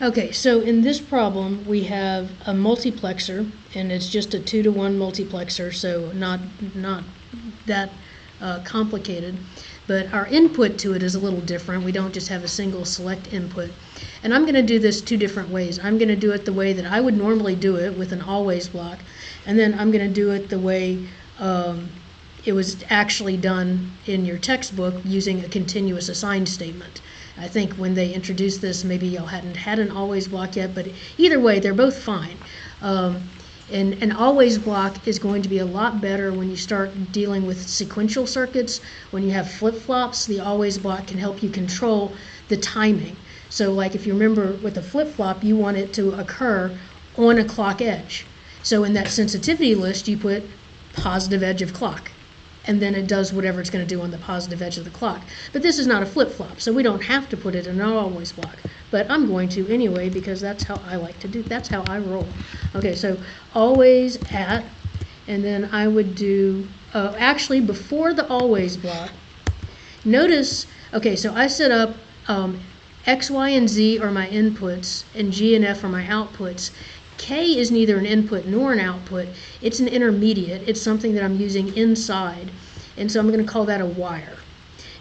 Okay, so in this problem, we have a multiplexer, and it's just a 2-to-1 multiplexer, so not that complicated. But our input to it is a little different. We don't just have a single select input. And I'm going to do this two different ways. I'm going to do it the way that I would normally do it with an always block, and then I'm going to do it the way it was actually done in your textbook using a continuous assigned statement. I think when they introduced this, maybe y'all hadn't had an always block yet, but either way, they're both fine. And an always block is going to be a lot better when you start dealing with sequential circuits. When you have flip-flops, the always block can help you control the timing. So like if you remember with a flip-flop, you want it to occur on a clock edge. So in that sensitivity list, you put positive edge of clock, and then it does whatever it's going to do on the positive edge of the clock. But this is not a flip-flop, so we don't have to put it in an always block. But I'm going to anyway, because that's how I like to do, that's how I roll. Okay, so always at, and then I would do, actually before the always block, notice, okay, so I set up X, Y, and Z are my inputs, and G and F are my outputs. K is neither an input nor an output. It's an intermediate. It's something that I'm using inside. And so I'm going to call that a wire.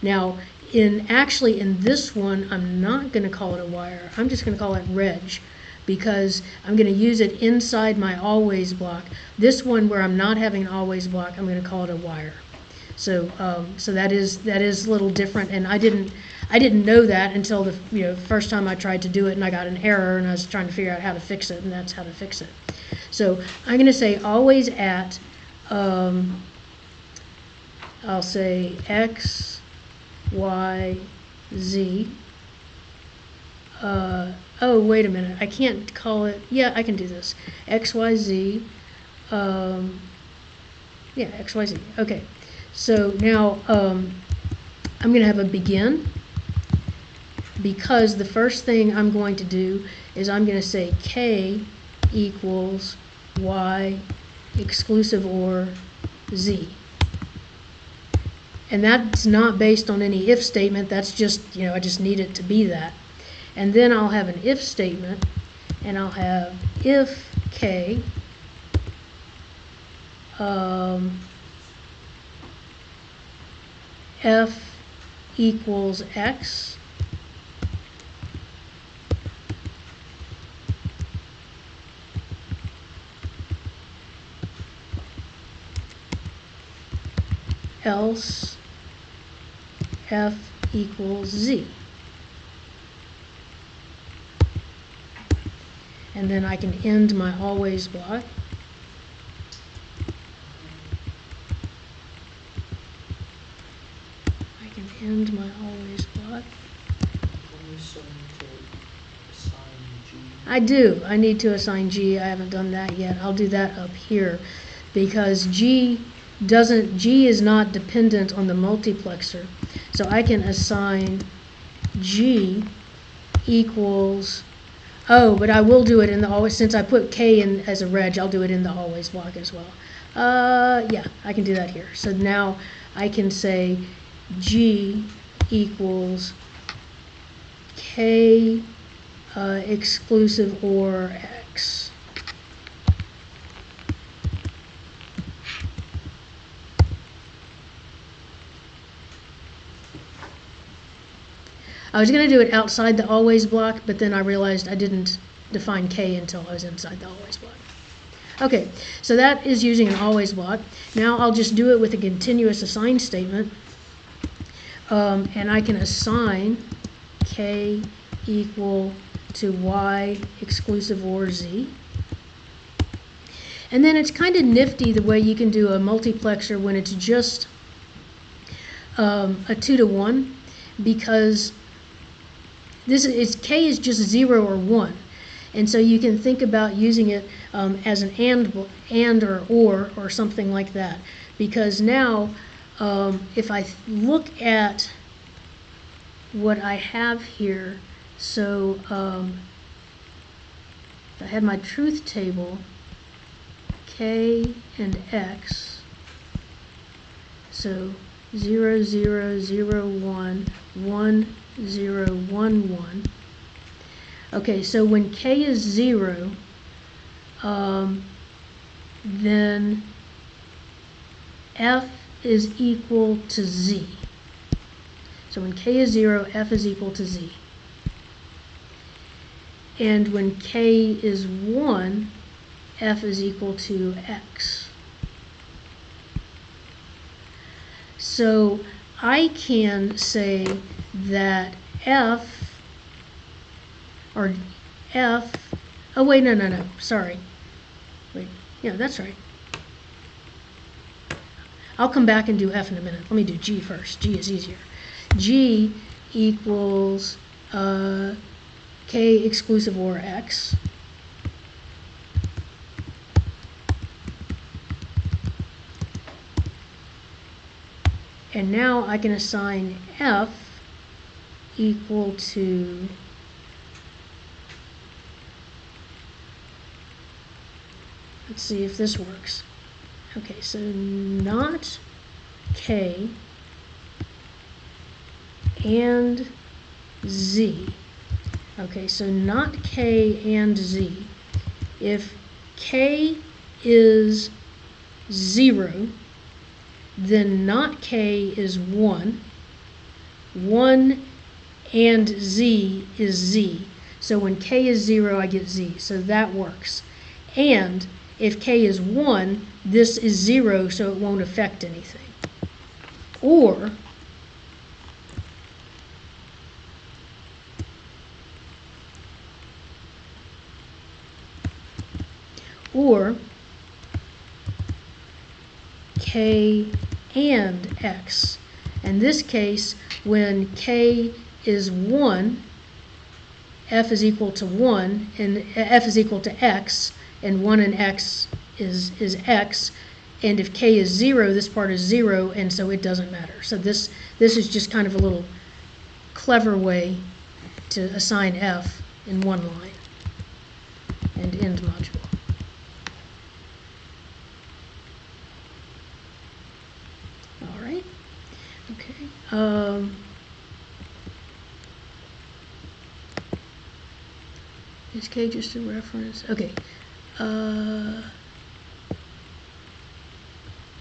Now, in this one, I'm not going to call it a wire. I'm just going to call it reg, because I'm going to use it inside my always block. This one where I'm not having an always block, I'm going to call it a wire. So so that is a little different, and I didn't know that until the first time I tried to do it, and I got an error, and I was trying to figure out how to fix it, and that's how to fix it. So I'm going to say always at, I'll say X, Y, Z. Oh, wait a minute, I can't call it, yeah, I can do this. X, Y, Z, yeah, X, Y, Z, okay. So now I'm going to have a begin, because the first thing I'm going to do is I'm going to say K equals Y exclusive OR Z. And that's not based on any if statement, that's just, I just need it to be that. And then I'll have an if statement, and I'll have if K F equals X, else F equals Z. And then I can end my always block. End my always block. I do. I need to assign G. I haven't done that yet. I'll do that up here, because G is not dependent on the multiplexer. So I can assign G equals, but I will do it in the always, since I put K in as a reg, I'll do it in the always block as well. Yeah, I can do that here. So now I can say G equals K exclusive OR X. I was going to do it outside the always block, but then I realized I didn't define K until I was inside the always block. Okay, so that is using an always block. Now I'll just do it with a continuous assign statement. And I can assign K equal to Y exclusive OR Z. And then it's kind of nifty the way you can do a multiplexer when it's just a 2-to-1, because K is just 0 or 1. And so you can think about using it as an and or something like that. Because now, if I look at what I have here, so if I had my truth table, K and X, so 0, 0, 0, 1, 1, 0, 1, 1. Okay, so when k is 0, then f is equal to z. So when k is 0, f is equal to z. And when k is 1, f is equal to x. So I can say that oh wait, no, sorry. Wait, yeah, that's right. I'll come back and do f in a minute. Let me do g first. G is easier. G equals k exclusive or x. And now I can assign f equal to let's see if this works. Okay, so not k and z. Okay, so not k and z. If k is 0, then not k is 1. 1 and z is z. So when k is 0, I get z. So that works. And if k is 1, this is 0, so it won't affect anything. Or k and x. In this case, when k is 1, f is equal to 1, and f is equal to x, and 1 and x is x. And if k is 0, this part is 0, and so it doesn't matter. So this is just kind of a little clever way to assign f in one line and end module. All right. Okay. Is k just a reference? Okay.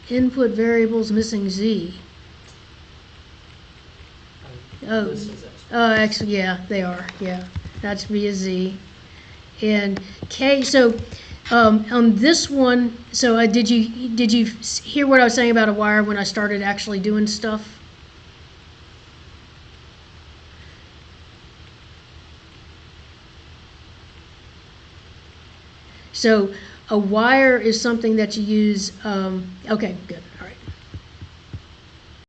Input variables missing z. Oh, actually, yeah, they are. Yeah, that's via z. And k. So on this one, so did you hear what I was saying about a wire when I started actually doing stuff? So a wire is something that you use. Okay, good. All right.